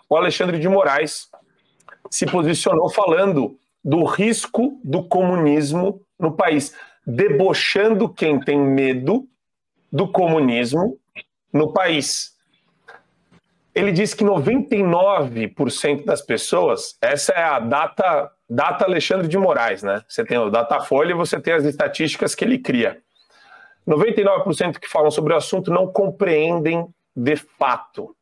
o Alexandre de Moraes se posicionou falando do risco do comunismo no país, debochando quem tem medo do comunismo no país. Ele disse que 99% das pessoas, essa é a data Alexandre de Moraes, né? Você tem o Datafolha e você tem as estatísticas que ele cria. 99% que falam sobre o assunto não compreendem de fato.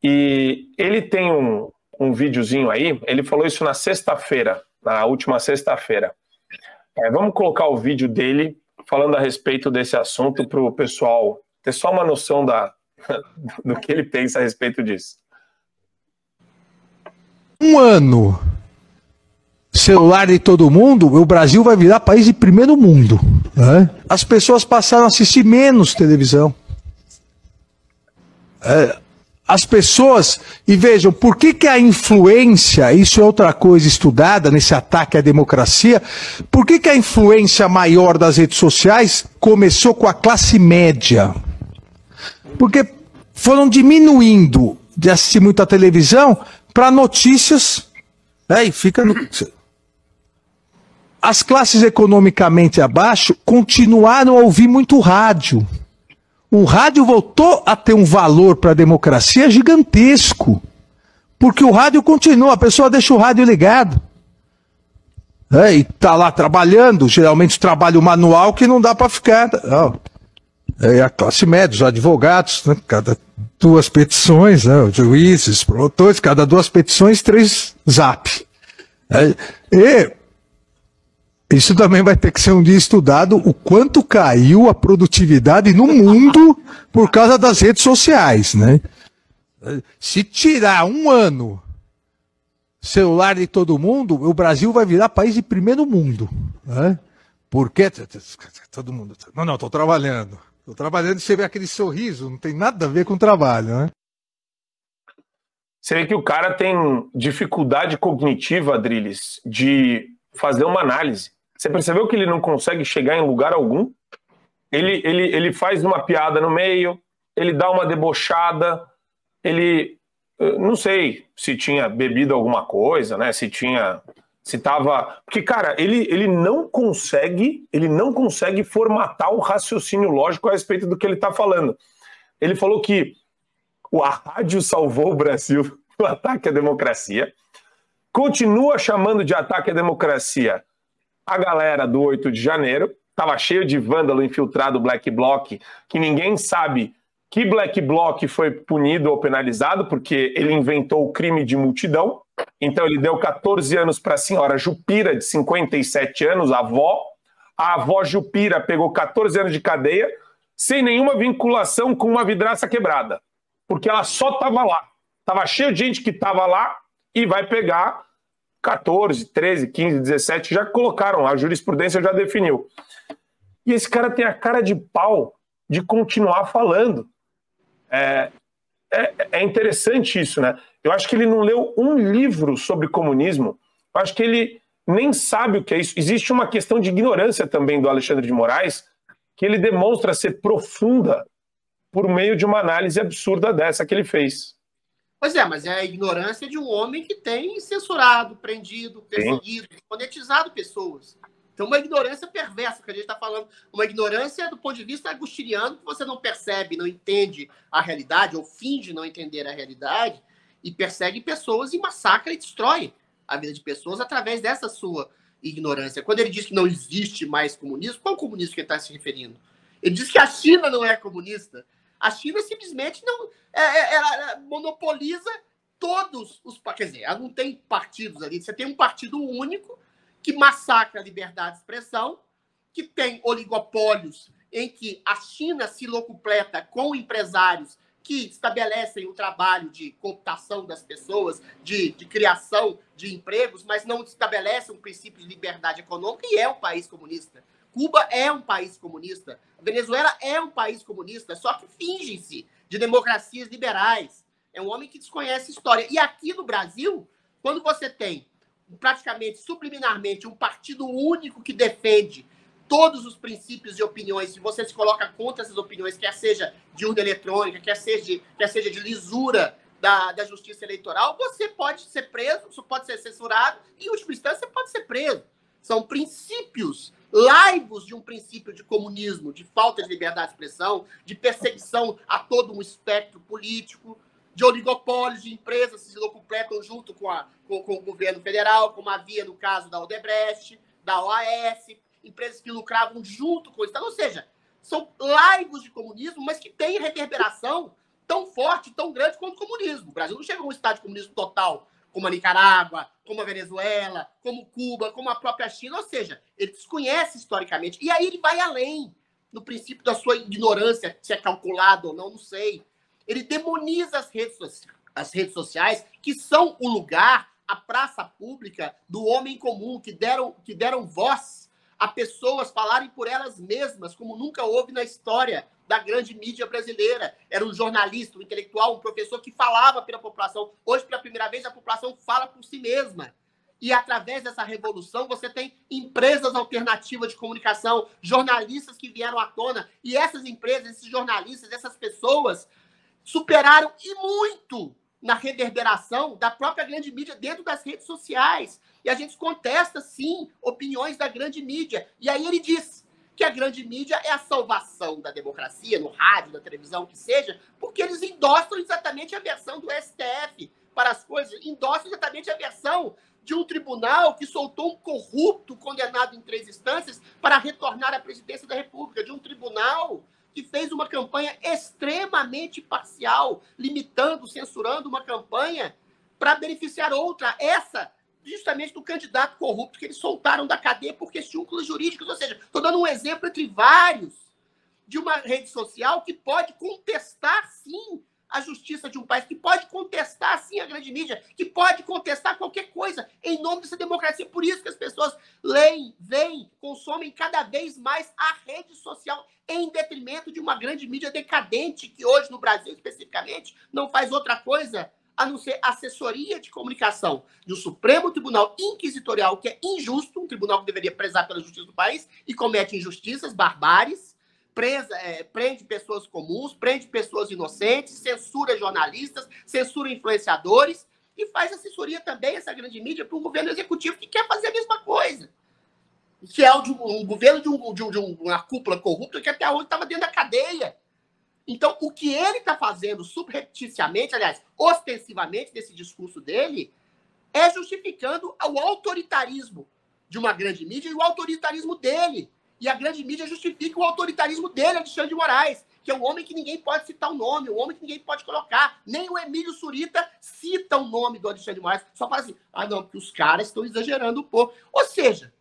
E ele tem um videozinho aí, ele falou isso na sexta-feira, na última sexta-feira. Vamos colocar o vídeo dele falando a respeito desse assunto para o pessoal ter só uma noção do que ele pensa a respeito disso. Um ano, celular de todo mundo, o Brasil vai virar país de primeiro mundo. Né? As pessoas passaram a assistir menos televisão. As pessoas, e vejam, por que a influência, isso é outra coisa estudada nesse ataque à democracia, por que a influência maior das redes sociais começou com a classe média? Porque foram diminuindo de assistir muita televisão para notícias, e fica no... As classes economicamente abaixo continuaram a ouvir muito rádio. O rádio voltou a ter um valor para a democracia gigantesco. Porque o rádio continua, a pessoa deixa o rádio ligado. E está lá trabalhando, geralmente trabalho manual que não dá para ficar. A classe média, os advogados, né? Cada 2 petições, né? Os juízes, promotores, cada 2 petições, 3 zap. Isso também vai ter que ser um dia estudado, o quanto caiu a produtividade no mundo por causa das redes sociais, né? Se tirar um ano celular de todo mundo, o Brasil vai virar país de primeiro mundo. Né? Porque todo mundo... Não, estou trabalhando. Estou trabalhando e você vê aquele sorriso, não tem nada a ver com o trabalho, né? Você vê que o cara tem dificuldade cognitiva, Adriles, de fazer uma análise. Você percebeu que ele não consegue chegar em lugar algum? Ele faz uma piada no meio, ele dá uma debochada, ele... Não sei se tinha bebido alguma coisa, né? Se tava... Porque, cara, ele não consegue formatar o raciocínio lógico a respeito do que ele está falando. Ele falou que a rádio salvou o Brasil do ataque à democracia, continua chamando de ataque à democracia a galera do 8 de janeiro, estava cheio de vândalo infiltrado Black Bloc, que ninguém sabe que Black Bloc foi punido ou penalizado, porque ele inventou o crime de multidão, então ele deu 14 anos para a senhora Jupira, de 57 anos, a avó Jupira pegou 14 anos de cadeia, sem nenhuma vinculação com uma vidraça quebrada, porque ela só estava lá, estava cheio de gente que estava lá e vai pegar 14, 13, 15, 17, já colocaram, a jurisprudência já definiu. E esse cara tem a cara de pau de continuar falando. É interessante isso, né? Eu acho que ele não leu um livro sobre comunismo, eu acho que ele nem sabe o que é isso. Existe uma questão de ignorância também do Alexandre de Moraes, que ele demonstra ser profunda por meio de uma análise absurda dessa que ele fez. Pois é, mas é a ignorância de um homem que tem censurado, prendido, perseguido, monetizado pessoas. Então, uma ignorância perversa, que a gente está falando, uma ignorância do ponto de vista agostiniano, que você não percebe, não entende a realidade, ou finge não entender a realidade, e persegue pessoas e massacra e destrói a vida de pessoas através dessa sua ignorância. Quando ele diz que não existe mais comunismo, qual comunismo que ele está se referindo? Ele diz que a China não é comunista. A China simplesmente não, ela monopoliza todos os... Quer dizer, ela não tem partidos ali. Você tem um partido único que massacra a liberdade de expressão, que tem oligopólios em que a China se locupleta com empresários que estabelecem o trabalho de cooptação das pessoas, de criação de empregos, mas não estabelecem um princípio de liberdade econômica, e é um país comunista. Cuba é um país comunista. A Venezuela é um país comunista, só que fingem-se de democracias liberais. É um homem que desconhece história. E aqui no Brasil, quando você tem praticamente, subliminarmente, um partido único que defende todos os princípios e opiniões, se você se coloca contra essas opiniões, quer seja de urna eletrônica, quer seja de lisura da justiça eleitoral, você pode ser preso, você pode ser censurado, e, em última instância, você pode ser preso. São princípios laivos de um princípio de comunismo, de falta de liberdade de expressão, de perseguição a todo um espectro político, de oligopólios de empresas que se locupletam junto com o governo federal, como havia no caso da Odebrecht, da OAS, empresas que lucravam junto com o Estado. Ou seja, são laivos de comunismo, mas que têm reverberação tão forte, tão grande quanto o comunismo. O Brasil não chegou a um estado de comunismo total, como a Nicarágua, como a Venezuela, como Cuba, como a própria China. Ou seja, ele desconhece historicamente. E aí ele vai além, no princípio da sua ignorância, se é calculado ou não sei. Ele demoniza as redes sociais, que são o lugar, a praça pública do homem comum, que deram voz a pessoas falarem por elas mesmas, como nunca houve na história da grande mídia brasileira. Era um jornalista, um intelectual, um professor que falava pela população. Hoje, pela primeira vez, a população fala por si mesma. E, através dessa revolução, você tem empresas alternativas de comunicação, jornalistas que vieram à tona. E essas empresas, esses jornalistas, essas pessoas superaram e muito na reverberação da própria grande mídia dentro das redes sociais. E a gente contesta, sim, opiniões da grande mídia. E aí ele diz que a grande mídia é a salvação da democracia, no rádio, na televisão, que seja, porque eles endossam exatamente a versão do STF para as coisas, endossam exatamente a versão de um tribunal que soltou um corrupto condenado em 3 instâncias para retornar à presidência da República, de um tribunal que fez uma campanha extremamente parcial, limitando, censurando uma campanha para beneficiar outra, essa justamente do candidato corrupto que eles soltaram da cadeia por questões jurídicas. Ou seja, estou dando um exemplo entre vários de uma rede social que pode contestar, sim, a justiça de um país, que pode contestar, sim, a grande mídia, que pode contestar qualquer coisa em nome dessa democracia. Por isso que as pessoas leem, veem, consomem cada vez mais a rede social em detrimento de uma grande mídia decadente que hoje, no Brasil especificamente, não faz outra coisa a não ser assessoria de comunicação de um Supremo Tribunal Inquisitorial, que é injusto, um tribunal que deveria prezar pela justiça do país e comete injustiças, barbáries, prende pessoas comuns, prende pessoas inocentes, censura jornalistas, censura influenciadores e faz assessoria também, essa grande mídia, para um governo executivo que quer fazer a mesma coisa. Que é um governo de uma cúpula corrupta que até hoje estava dentro da cadeia. Então, o que ele está fazendo subrepticiamente, aliás, ostensivamente, nesse discurso dele, é justificando o autoritarismo de uma grande mídia e o autoritarismo dele. E a grande mídia justifica o autoritarismo dele, Alexandre de Moraes, que é um homem que ninguém pode citar o nome, um homem que ninguém pode colocar. Nem o Emílio Surita cita o nome do Alexandre de Moraes. Só fala assim, não, porque os caras estão exagerando um pouco. Ou seja,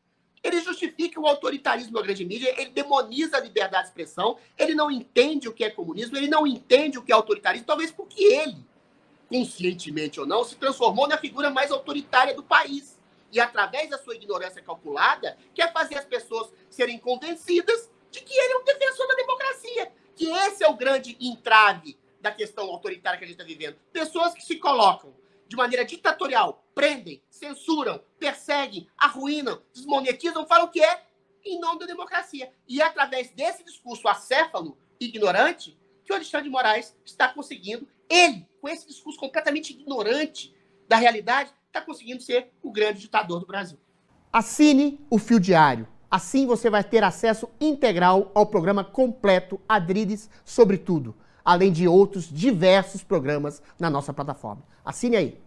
ele justifica o autoritarismo da grande mídia, ele demoniza a liberdade de expressão, ele não entende o que é comunismo, ele não entende o que é autoritarismo, talvez porque ele, conscientemente ou não, se transformou na figura mais autoritária do país. E, através da sua ignorância calculada, quer fazer as pessoas serem convencidas de que ele é um defensor da democracia. Que esse é o grande entrave da questão autoritária que a gente está vivendo. Pessoas que se colocam de maneira ditatorial, prendem, censuram, perseguem, arruinam, desmonetizam, falam que é em nome da democracia. E é através desse discurso acéfalo, ignorante, que o Alexandre de Moraes está conseguindo, ele, com esse discurso completamente ignorante da realidade, está conseguindo ser o grande ditador do Brasil. Assine o Fio Diário. Assim você vai ter acesso integral ao programa completo Adriles sobre tudo, além de outros diversos programas na nossa plataforma. Assine aí.